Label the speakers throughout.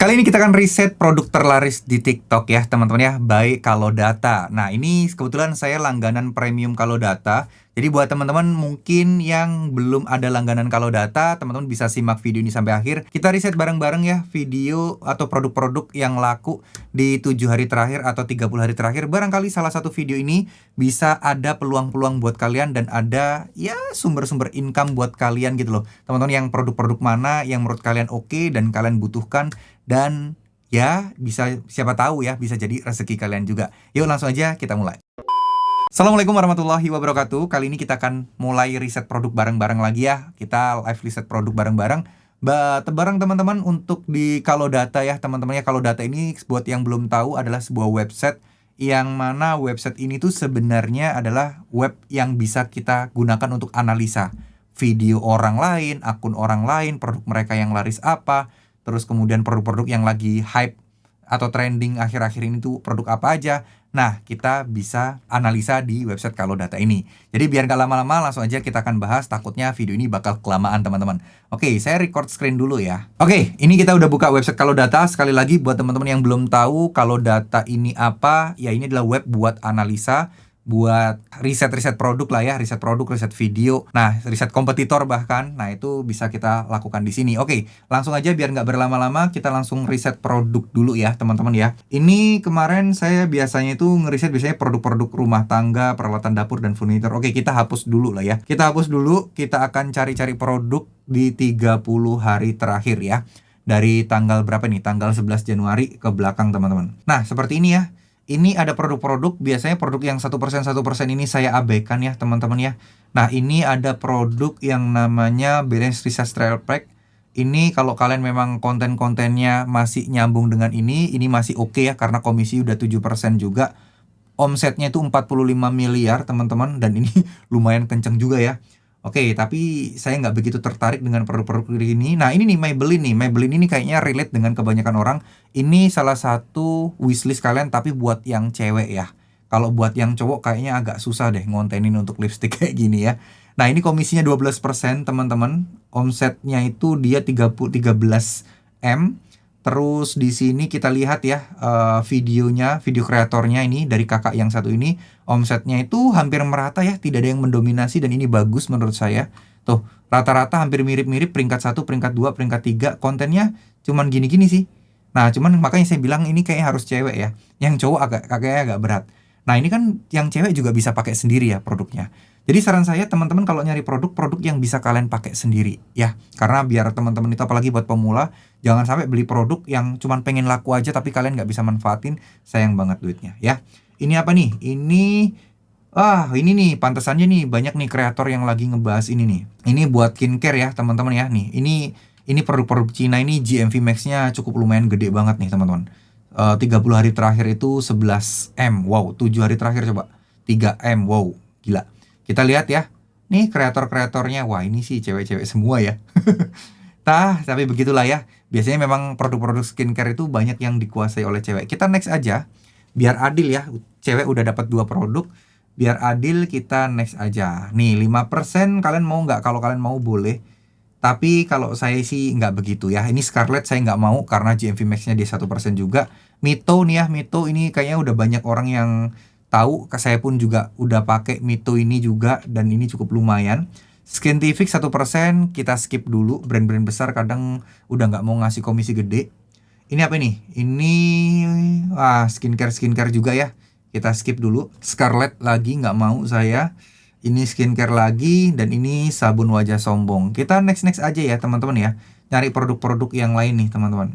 Speaker 1: Kali ini kita akan riset produk terlaris di TikTok ya teman-teman ya, by Kalodata. Nah ini kebetulan saya langganan premium Kalodata. Jadi buat teman-teman mungkin yang belum ada langganan Kalodata, teman-teman bisa simak video ini sampai akhir. Kita riset bareng-bareng ya video atau produk-produk yang laku di 7 hari terakhir atau 30 hari terakhir. Barangkali salah satu video ini bisa ada peluang-peluang buat kalian dan ada ya sumber-sumber income buat kalian gitu loh. Teman-teman yang produk-produk mana yang menurut kalian oke dan kalian butuhkan. Dan ya bisa siapa tahu ya bisa jadi rezeki kalian juga. Yuk langsung aja kita mulai. Assalamualaikum warahmatullahi wabarakatuh. Kali ini kita akan mulai riset produk bareng-bareng lagi ya. Kita live riset produk bareng-bareng. Bareng teman-teman untuk di Kalodata ya teman-teman ya. Kalodata ini buat yang belum tahu adalah sebuah website yang mana website ini tuh sebenarnya adalah web yang bisa kita gunakan untuk analisa video orang lain, akun orang lain, produk mereka yang laris apa. Terus kemudian produk-produk yang lagi hype atau trending akhir-akhir ini tuh produk apa aja. Nah, kita bisa analisa di website Kalodata ini. Jadi biar gak lama-lama langsung aja kita akan bahas. Takutnya video ini bakal kelamaan teman-teman. Oke, saya record screen dulu ya. Oke, ini kita udah buka website Kalodata. Sekali lagi buat teman-teman yang belum tahu Kalodata ini apa. Ya ini adalah web buat analisa, buat riset-riset produk lah ya, riset produk, riset video, nah riset kompetitor bahkan. Nah itu bisa kita lakukan di sini. Oke, langsung aja biar nggak berlama-lama kita langsung riset produk dulu ya teman-teman ya. Ini kemarin saya biasanya itu ngeriset biasanya produk-produk rumah tangga, peralatan dapur dan furniture. Oke, kita hapus dulu lah ya. Kita hapus dulu, kita akan cari-cari produk di 30 hari terakhir ya. Dari tanggal berapa nih? Tanggal 11 Januari ke belakang teman-teman. Nah seperti ini ya. Ini ada produk-produk, biasanya produk yang 1% ini saya abaikan ya teman-teman ya. Nah ini ada produk yang namanya Balance Research Trail Pack. Ini kalau kalian memang konten-kontennya masih nyambung dengan ini masih oke ya. Karena komisi udah 7% juga. Omsetnya itu 45 miliar teman-teman. Dan ini lumayan kenceng juga ya. Oke, tapi saya nggak begitu tertarik dengan produk-produk ini. Nah, ini nih Maybelline nih. Maybelline ini kayaknya relate dengan kebanyakan orang. Ini salah satu wishlist kalian, tapi buat yang cewek ya. Kalau buat yang cowok kayaknya agak susah deh ngontenin untuk lipstick kayak gini ya. Nah, ini komisinya 12% teman-teman. Omsetnya itu dia 13 M. Terus di sini kita lihat ya videonya, video kreatornya ini dari kakak yang satu ini, omsetnya itu hampir merata ya, tidak ada yang mendominasi dan ini bagus menurut saya. Tuh, rata-rata hampir mirip-mirip peringkat 1, peringkat 2, peringkat 3, kontennya cuman gini-gini sih. Nah, cuman makanya saya bilang ini kayaknya harus cewek ya. Yang cowok agak berat. Nah, ini kan yang cewek juga bisa pakai sendiri ya produknya. Jadi saran saya teman-teman kalau nyari produk yang bisa kalian pakai sendiri ya. Karena biar teman-teman itu apalagi buat pemula, jangan sampai beli produk yang cuman pengen laku aja tapi kalian nggak bisa manfaatin, sayang banget duitnya ya. Ini apa nih? Ini nih pantesannya nih banyak nih kreator yang lagi ngebahas ini nih. Ini buat skincare ya teman-teman ya nih. Ini produk-produk Cina ini GMV Max-nya cukup lumayan gede banget nih teman-teman. 30 hari terakhir itu 11 M. Wow, 7 hari terakhir coba 3 M. Wow, gila. Kita lihat ya. Nih kreator-kreatornya. Wah, ini sih cewek-cewek semua ya. Tapi begitulah ya. Biasanya memang produk-produk skincare itu banyak yang dikuasai oleh cewek. Kita next aja. Biar adil ya. Cewek udah dapat 2 produk. Biar adil kita next aja. Nih 5% kalian mau nggak? Kalau kalian mau boleh. Tapi kalau saya sih nggak begitu ya. Ini Scarlett saya nggak mau karena GMV Max-nya dia 1% juga. Mito nih ya. Mito ini kayaknya udah banyak orang yang tahu. Saya pun juga udah pakai Mito ini juga. Dan ini cukup lumayan. Scientific 1%, kita skip dulu. Brand-brand besar kadang udah nggak mau ngasih komisi gede. Ini apa nih? Ini skincare juga ya. Kita skip dulu. Scarlett lagi nggak mau saya. Ini skincare lagi. Dan ini sabun wajah sombong. Kita next aja ya teman-teman ya. Nyari produk-produk yang lain nih teman-teman.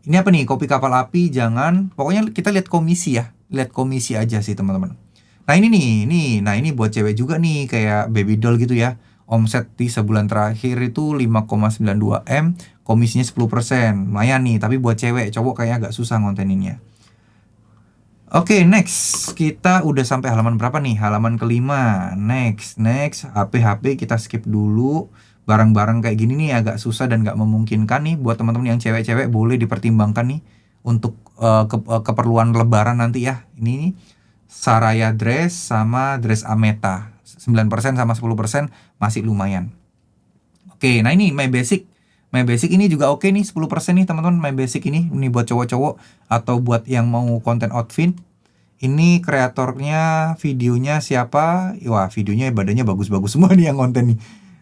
Speaker 1: Ini apa nih? Kopi kapal api jangan. Pokoknya kita lihat komisi ya. Lihat komisi aja sih teman-teman. Nah ini nih. Nah ini buat cewek juga nih. Kayak baby doll gitu ya. Omset di sebulan terakhir itu 5,92 M, komisinya 10%. Lumayan nih, tapi buat cewek, cowok kayaknya agak susah ngonteninnya. Oke, next. Kita udah sampai halaman berapa nih? Halaman kelima. Next. HP kita skip dulu. Barang-barang kayak gini nih agak susah dan gak memungkinkan nih. Buat teman-teman yang cewek-cewek boleh dipertimbangkan nih. Untuk keperluan lebaran nanti ya. Ini nih. Saraya dress sama dress Ameta. 9% sama 10% masih lumayan. Oke, nah ini My My Basic ini juga oke nih 10% nih teman-teman. My Basic ini buat cowok-cowok atau buat yang mau konten outfit. Ini kreatornya, videonya siapa? Wah, videonya badannya bagus-bagus semua nih yang konten nih.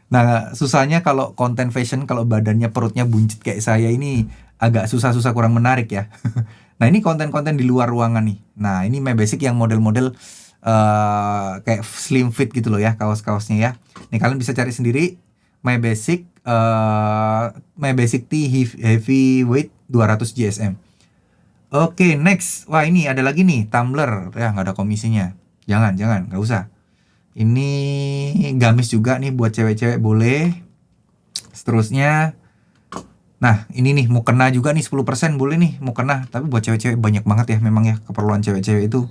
Speaker 1: Nah, susahnya kalau konten fashion, kalau badannya perutnya buncit kayak saya ini agak susah-susah, kurang menarik ya. Nah, ini konten-konten di luar ruangan nih. Nah, ini My Basic yang model-model kayak slim fit gitu loh ya, kaos-kaosnya ya. Nih kalian bisa cari sendiri My Basic My Basic Tee Heavyweight 200 GSM. Oke, next. Wah, ini ada lagi nih, tumbler. Ya, nggak ada komisinya. Jangan, nggak usah. Ini gamis juga nih buat cewek-cewek boleh. Seterusnya, nah ini nih mukena juga nih 10% boleh nih mukena. Tapi buat cewek-cewek banyak banget ya memang ya, keperluan cewek-cewek itu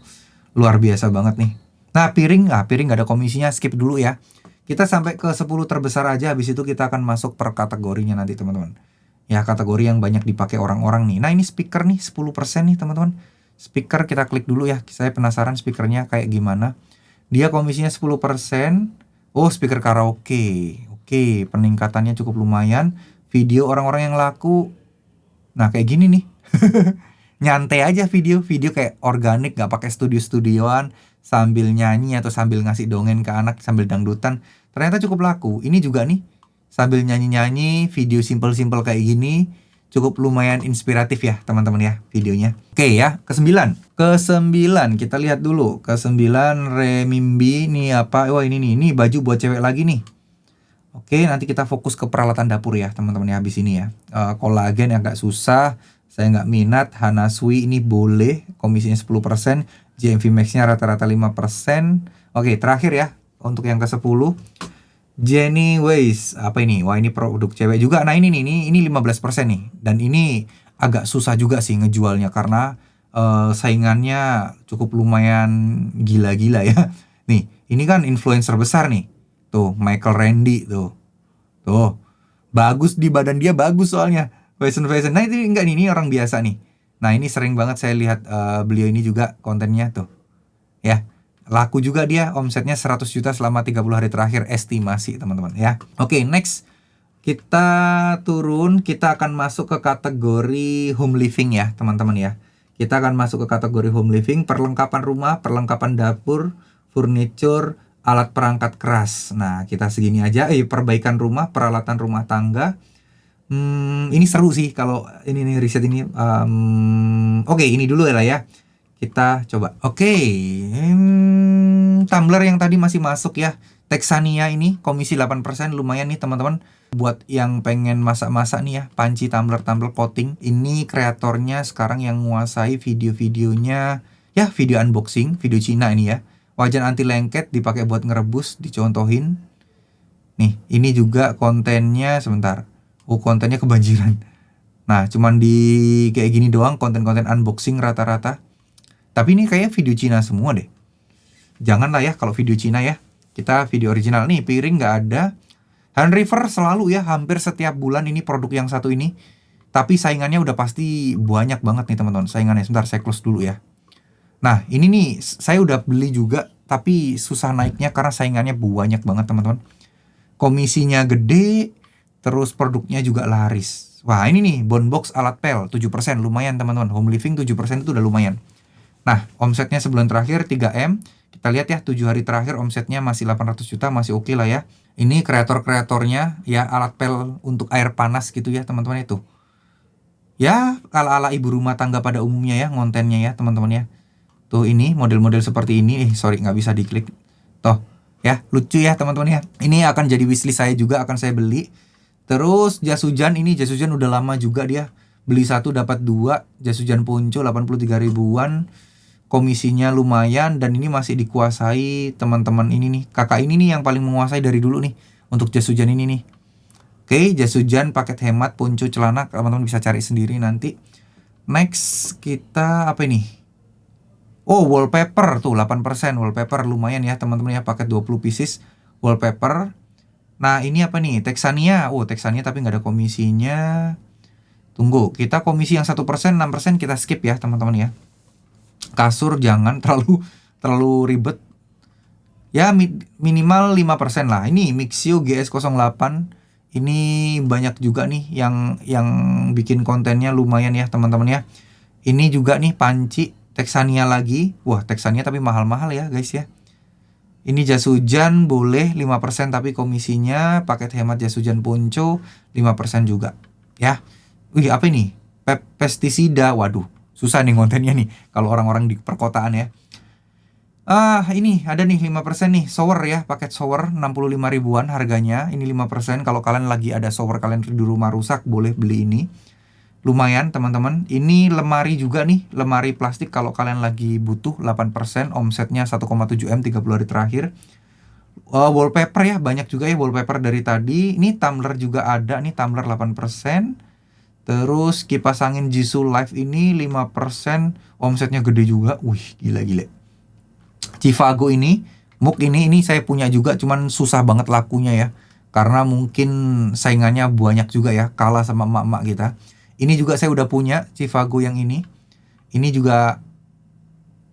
Speaker 1: luar biasa banget nih. Nah piring nggak ada komisinya, skip dulu ya. Kita sampai ke 10 terbesar aja, habis itu kita akan masuk per kategorinya nanti teman-teman. Ya kategori yang banyak dipakai orang-orang nih. Nah ini speaker nih 10% nih teman-teman. Speaker kita klik dulu ya. Saya penasaran speakernya kayak gimana. Dia komisinya 10%. Oh, speaker karaoke. Oke, peningkatannya cukup lumayan. Video orang-orang yang laku. Nah, kayak gini nih. Nyantai aja video kayak organik, gak pakai studio-studioan, sambil nyanyi atau sambil ngasih dongeng ke anak sambil dangdutan. Ternyata cukup laku. Ini juga nih, sambil nyanyi-nyanyi, video simple-simple kayak gini, cukup lumayan inspiratif ya teman-teman ya videonya. Oke ya, ke-9 kita lihat dulu. Ke-9 renminbi nih apa? Wah ini nih, ini baju buat cewek lagi nih. Oke, nanti kita fokus ke peralatan dapur ya teman-teman ya habis ini ya. Kolagen yang agak susah, saya nggak minat. Hanasui ini boleh, komisinya 10%, JMV Max-nya rata-rata 5%. Oke, terakhir ya untuk yang ke-10. Jenny Ways, apa ini? Wah ini produk cewek juga. Nah ini 15% nih. Dan ini agak susah juga sih ngejualnya karena saingannya cukup lumayan gila-gila ya. Nih, ini kan influencer besar nih. Tuh, Michael Randy tuh. Tuh, bagus di badan dia bagus soalnya. Fashion. Nah ini enggak nih, ini orang biasa nih. Nah ini sering banget saya lihat beliau ini juga kontennya tuh. Ya. Laku juga dia, omsetnya 100 juta selama 30 hari terakhir estimasi teman-teman ya. Oke, next. Kita turun, kita akan masuk ke kategori home living ya teman-teman ya. Kita akan masuk ke kategori home living, perlengkapan rumah, perlengkapan dapur, furniture, alat perangkat keras. Nah, kita segini aja. Perbaikan rumah, peralatan rumah tangga. Ini seru sih kalau ini nih riset ini. Oke, ini dulu lah ya. Kita coba. Oke, tumbler yang tadi masih masuk ya. Texania ini komisi 8%, lumayan nih teman-teman. Buat yang pengen masak-masak nih ya, panci tumbler coating. Ini kreatornya sekarang yang menguasai video-videonya. Ya, video unboxing, video Cina ini ya. Wajan anti lengket dipakai buat ngerebus, dicontohin. Nih, ini juga kontennya sebentar. Oh, kontennya kebanjiran. Nah, cuman di kayak gini doang konten-konten unboxing rata-rata. Tapi ini kayak video Cina semua deh. Janganlah ya kalau video Cina ya. Kita video original. Nih piring nggak ada. Hand River selalu ya. Hampir setiap bulan ini produk yang satu ini. Tapi saingannya udah pasti banyak banget nih teman-teman. Saingannya sebentar saya close dulu ya. Nah ini nih saya udah beli juga. Tapi susah naiknya karena saingannya banyak banget teman-teman. Komisinya gede. Terus produknya juga laris. Wah ini nih Bonbox alat pel 7%. Lumayan teman-teman. Home living 7% itu udah lumayan. Nah, omsetnya sebulan terakhir 3M. Kita lihat ya, 7 hari terakhir omsetnya masih 800 juta, masih oke lah ya. Ini kreator-kreatornya, ya alat pel untuk air panas gitu ya teman-teman itu. Ya, ala-ala ibu rumah tangga pada umumnya ya, ngontennya ya teman-teman ya. Tuh ini, model-model seperti ini. Sorry, nggak bisa diklik. Tuh, ya, lucu ya teman-teman ya. Ini akan jadi wishlist saya juga, akan saya beli. Terus jas hujan, ini jas hujan udah lama juga dia. Beli 1 dapat 2, jas hujan Ponco 83 ribuan. Komisinya lumayan dan ini masih dikuasai teman-teman ini nih. Kakak ini nih yang paling menguasai dari dulu nih untuk jas hujan ini nih. Oke, jas hujan paket hemat Ponco celana, teman-teman bisa cari sendiri nanti. Next kita apa ini? Oh, wallpaper tuh 8%. Wallpaper lumayan ya teman-teman ya, paket 20 pieces wallpaper. Nah, ini apa nih? Texania. Oh, Texania tapi nggak ada komisinya. Tunggu, kita komisi yang 1%, 6% kita skip ya teman-teman ya. Kasur jangan terlalu ribet. Ya minimal 5% lah. Ini Mixio GS08. Ini banyak juga nih yang bikin kontennya lumayan ya teman-teman ya. Ini juga nih panci Texania lagi. Wah, Texania tapi mahal-mahal ya guys ya. Ini jas hujan boleh 5% tapi komisinya paket hemat jas hujan ponco 5% juga ya. Wih, apa ini? Pestisida. Waduh, susah nih kontennya nih kalau orang-orang di perkotaan ya. Ini ada nih 5% nih, shower ya, paket shower 65 ribuan harganya. Ini 5% kalau kalian lagi ada shower kalian di rumah rusak, boleh beli ini. Lumayan teman-teman. Ini lemari juga nih, lemari plastik kalau kalian lagi butuh 8%, omsetnya 1,7 M 30 hari terakhir. Wallpaper ya, banyak juga ya wallpaper dari tadi. Ini tumbler juga ada nih, tumbler 8%. Terus kipas angin Jisoo Live ini 5%, omsetnya gede juga. Wih, gila-gila. Chivago ini, mug ini saya punya juga, cuman susah banget lakunya ya. Karena mungkin saingannya banyak juga ya, kalah sama emak-emak kita. Ini juga saya udah punya Chivago yang ini. Ini juga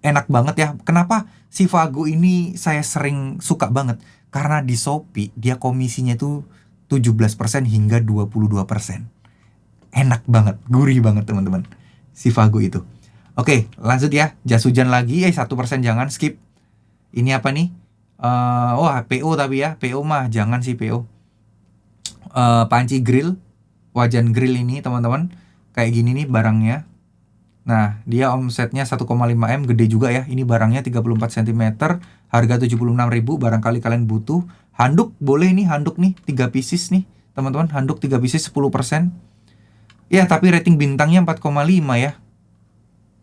Speaker 1: enak banget ya. Kenapa Chivago ini saya sering suka banget? Karena di Shopee dia komisinya tuh 17% hingga 22%. Enak banget, gurih banget teman-teman. Chivago itu. Oke, lanjut ya. Jas hujan lagi, 1% jangan skip. Ini apa nih? Wah, PO tapi ya. PO mah jangan sih PO. Panci grill, wajan grill ini teman-teman. Kayak gini nih barangnya. Nah, dia omsetnya 1,5 M, gede juga ya. Ini barangnya 34 cm, harga 76.000, barangkali kalian butuh. Handuk boleh nih, handuk nih 3 pieces nih, teman-teman. Handuk 3 pieces 10%. Ya, tapi rating bintangnya 4,5 ya.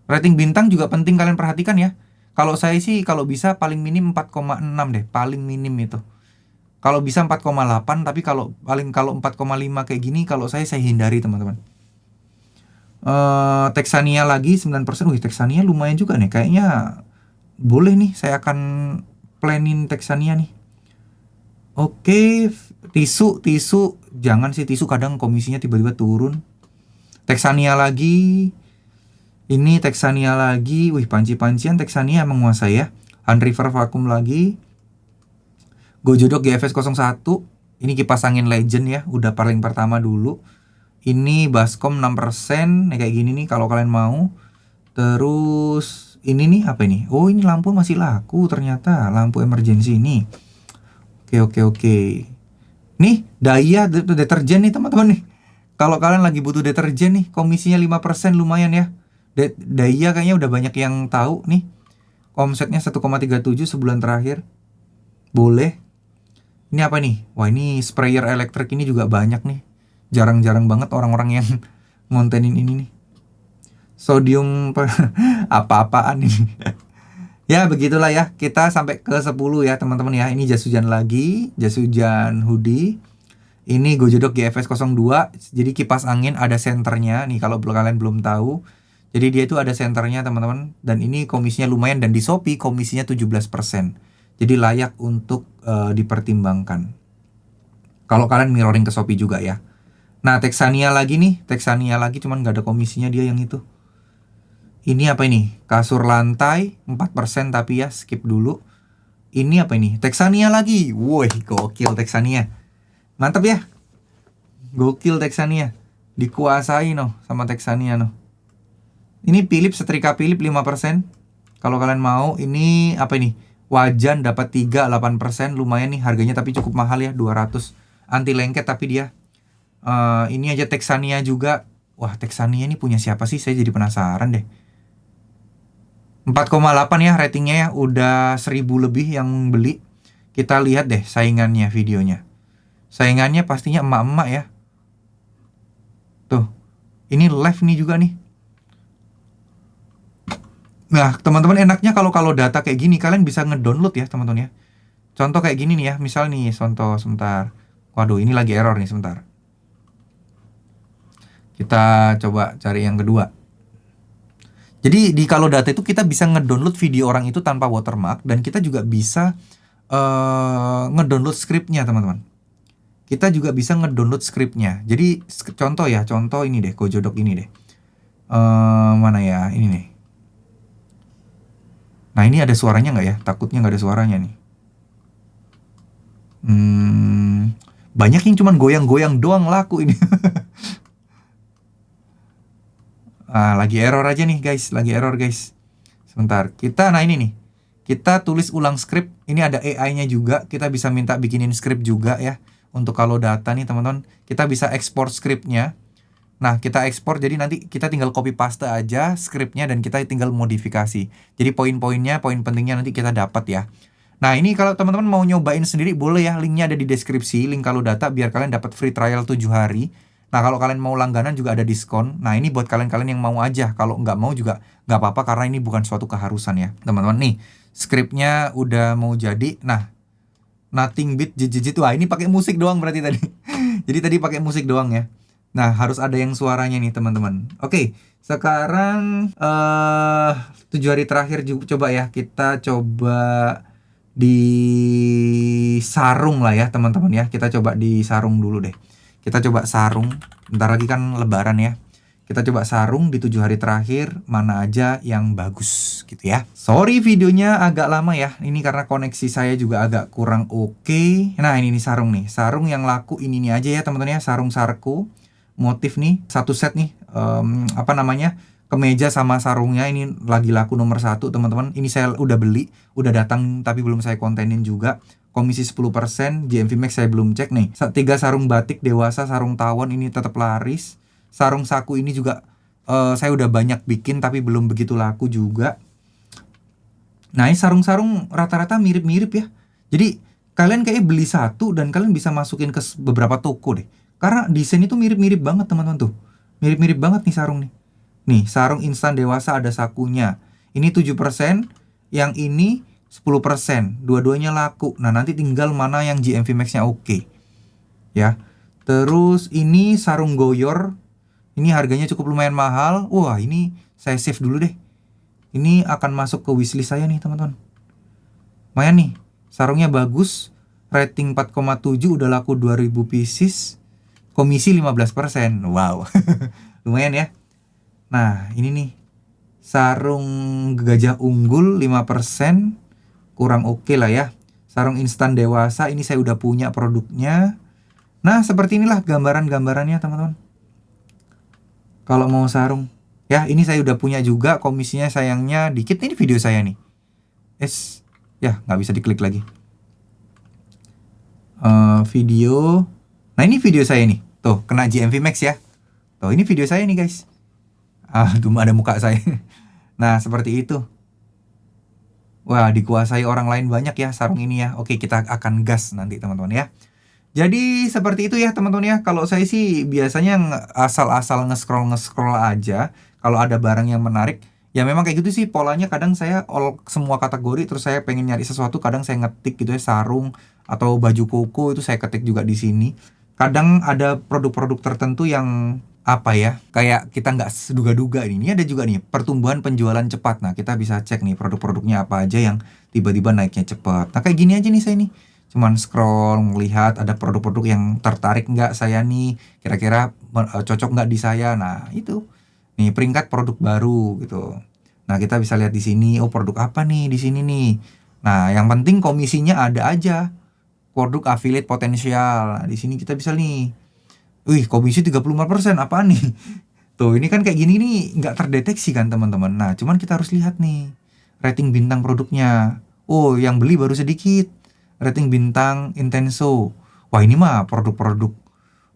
Speaker 1: Rating bintang juga penting kalian perhatikan ya. Kalau saya sih kalau bisa paling minim 4,6 deh, paling minim itu. Kalau bisa 4,8, tapi kalau 4,5 kayak gini kalau saya hindari teman-teman. Texania lagi 9%. Wih, Texania lumayan juga nih. Kayaknya boleh nih, saya akan planin Texania nih. Oke, tisu jangan sih, tisu kadang komisinya tiba-tiba turun. Texania lagi. Ini Texania lagi. Wih, panci-pancian Texania menguasai ya. Hand River vakum lagi. Gojodok GFS 01. Ini kipas angin legend ya, udah paling pertama dulu. Ini baskom 6%, kayak gini nih kalau kalian mau. Terus ini nih apa ini? Oh, ini lampu masih laku ternyata, lampu emergency ini. Oke. Nih, Daya deterjen nih teman-teman nih. Kalau kalian lagi butuh deterjen nih, komisinya 5% lumayan ya. Daya kayaknya udah banyak yang tahu nih. Omsetnya 1,37 sebulan terakhir. Boleh. Ini apa nih? Wah, ini sprayer elektrik ini juga banyak nih. Jarang-jarang banget orang-orang yang ngontenin ini nih. Sodium apa-apaan ini. Ya, begitulah ya. Kita sampai ke 10 ya, teman-teman ya. Ini jas hujan lagi, jas hujan hoodie. Ini Gojodok GFS 02. Jadi kipas angin ada senternya nih kalau kalian belum tahu. Jadi dia itu ada senternya, teman-teman. Dan ini komisinya lumayan, dan di Shopee komisinya 17%. Jadi layak untuk dipertimbangkan. Kalau kalian mirroring ke Shopee juga ya. Nah, Texania lagi nih. Texania lagi, cuman gak ada komisinya dia yang itu. Ini apa ini? Kasur lantai 4% tapi ya, skip dulu. Ini apa ini? Texania lagi. Woi, gokil Texania. Mantap ya. Gokil Texania. Dikuasai no sama Texania no. Ini Philips, setrika Philips 5%. Kalau kalian mau, ini apa ini? Wajan dapat 3 8%, lumayan nih harganya, tapi cukup mahal ya, 200. Anti lengket tapi dia. Ini aja Texania juga. Wah, Texania ini punya siapa sih? Saya jadi penasaran deh. 4,8 ya ratingnya ya. Udah 1000 lebih yang beli. Kita lihat deh saingannya videonya. Saingannya pastinya emak-emak ya. Tuh. Ini live nih juga nih. Nah, teman-teman, enaknya kalau data kayak gini kalian bisa ngedownload ya, teman-teman ya. Contoh kayak gini nih ya. Misal nih, contoh sebentar. Waduh, ini lagi error nih sebentar. Kita coba cari yang kedua. Jadi di kalau data itu kita bisa ngedownload video orang itu tanpa watermark, dan kita juga bisa ngedownload skripnya, teman-teman. Kita juga bisa ngedownload skripnya. Jadi contoh ini deh, Gojodok ini deh. Mana ya? Ini nih. Nah, ini ada suaranya nggak ya? Takutnya nggak ada suaranya nih. Banyak yang cuman goyang-goyang doang laku ini. Lagi error aja nih guys, lagi error guys. Sebentar, nah ini nih. Kita tulis ulang script. Ini ada AI-nya juga. Kita bisa minta bikinin script juga ya. Untuk kalau data nih teman-teman, kita bisa ekspor scriptnya. Nah, kita ekspor, jadi nanti kita tinggal copy paste aja scriptnya dan kita tinggal modifikasi. Jadi poin-poinnya, poin pentingnya nanti kita dapat ya. Nah, ini kalau teman-teman mau nyobain sendiri boleh ya, linknya ada di deskripsi, link kalau data biar kalian dapat free trial 7 hari. Nah, kalau kalian mau langganan juga ada diskon. Nah, ini buat kalian-kalian yang mau aja. Kalau nggak mau juga nggak apa-apa karena ini bukan suatu keharusan ya. Teman-teman nih, scriptnya udah mau jadi. Nah, nothing beat jijit. Wah, ini pakai musik doang berarti tadi. Jadi tadi pakai musik doang ya. Nah, harus ada yang suaranya nih, teman-teman. Oke, sekarang 7 hari terakhir coba ya. Kita coba di sarung lah ya, teman-teman ya. Kita coba di sarung dulu deh. Kita coba sarung. Bentar lagi kan lebaran ya. Kita coba sarung di 7 hari terakhir, mana aja yang bagus gitu ya. Sorry videonya agak lama ya. Ini karena koneksi saya juga agak kurang oke. Nah, ini nih sarung nih. Sarung yang laku ini nih aja ya teman-teman ya. Sarung Sarko. Motif nih, satu set nih. Kemeja sama sarungnya ini lagi laku nomor 1 teman-teman. Ini saya udah beli, udah datang tapi belum saya kontenin juga. Komisi 10%, GMV Max saya belum cek nih. 3 sarung batik dewasa, sarung tawon ini tetap laris. Sarung saku ini juga saya udah banyak bikin tapi belum begitu laku juga. Nah, ini sarung-sarung rata-rata mirip-mirip ya. Jadi kalian kayak beli satu dan kalian bisa masukin ke beberapa toko deh. Karena desain itu mirip-mirip banget teman-teman tuh. Mirip-mirip banget nih sarung nih. Nih, sarung instan dewasa ada sakunya. Ini 7%, yang ini 10%. Dua-duanya laku. Nah, nanti tinggal mana yang GMV Max-nya oke. Ya. Terus ini sarung goyor. Ini harganya cukup lumayan mahal. Wah, ini saya save dulu deh. Ini akan masuk ke wishlist saya nih, teman-teman. Lumayan nih. Sarungnya bagus. Rating 4,7 udah laku 2000 pieces. Komisi 15%. Wow. Lumayan ya. Nah, ini nih. Sarung gajah unggul 5%. Kurang oke lah ya. Sarung instan dewasa ini saya udah punya produknya. Nah, seperti inilah gambaran-gambarannya, teman-teman. Kalau mau sarung. Ya, ini saya udah punya juga. Komisinya sayangnya dikit. Ini video saya nih. Ya, nggak bisa diklik lagi. Video. Nah, ini video saya nih. Tuh, kena GMV Max ya. Tuh, ini video saya nih guys. Tuh ada muka saya. Nah, seperti itu. Wah, dikuasai orang lain banyak ya sarung ini ya. Oke, kita akan gas nanti teman-teman ya. Jadi seperti itu ya teman-teman ya. Kalau saya sih biasanya asal-asal nge-scroll aja. Kalau ada barang yang menarik. Ya memang kayak gitu sih polanya. Kadang saya semua kategori. Terus saya pengen nyari sesuatu. Kadang saya ngetik gitu ya. Sarung atau baju koko itu saya ketik juga di sini. Kadang ada produk-produk tertentu yang apa ya, kayak kita nggak seduga-duga ini ada juga nih pertumbuhan penjualan cepat. Nah, kita bisa cek nih produk-produknya apa aja yang tiba-tiba naiknya cepat. Nah, kayak gini aja nih saya nih, cuman scroll melihat ada produk-produk yang tertarik nggak saya nih, kira-kira cocok nggak di saya. Nah, itu nih peringkat produk baru gitu. Nah, kita bisa lihat di sini, oh produk apa nih di sini nih. Nah, yang penting komisinya ada aja. Produk affiliate potensial. Nah, di sini kita bisa nih. Wih, komisi 35%, apaan nih? Tuh, ini kan kayak gini nih nggak terdeteksi kan teman-teman. Nah, cuman kita harus lihat nih rating bintang produknya. Oh, yang beli baru sedikit. Rating bintang Intenso. Wah, ini mah produk-produk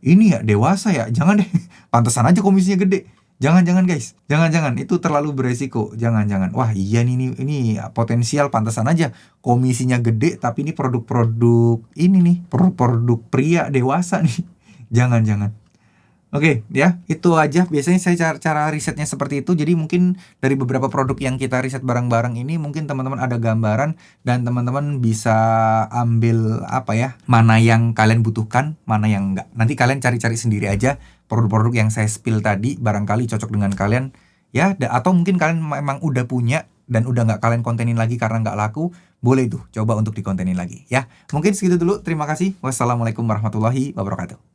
Speaker 1: ini ya dewasa ya. Jangan deh. Pantesan aja komisinya gede. Jangan guys. Jangan. Itu terlalu beresiko. Jangan. Wah, iya nih ini potensial, pantesan aja komisinya gede, tapi ini produk-produk ini nih, produk-produk pria dewasa nih. Jangan. Oke, ya, itu aja. Biasanya saya cara risetnya seperti itu. Jadi mungkin dari beberapa produk yang kita riset bareng-bareng ini, mungkin teman-teman ada gambaran dan teman-teman bisa ambil apa ya, mana yang kalian butuhkan, mana yang enggak. Nanti kalian cari-cari sendiri aja produk-produk yang saya spill tadi, barangkali cocok dengan kalian ya. Atau mungkin kalian memang udah punya dan udah nggak kalian kontenin lagi karena nggak laku, boleh tuh coba untuk dikontenin lagi ya. Mungkin segitu dulu. Terima kasih. Wassalamualaikum warahmatullahi wabarakatuh.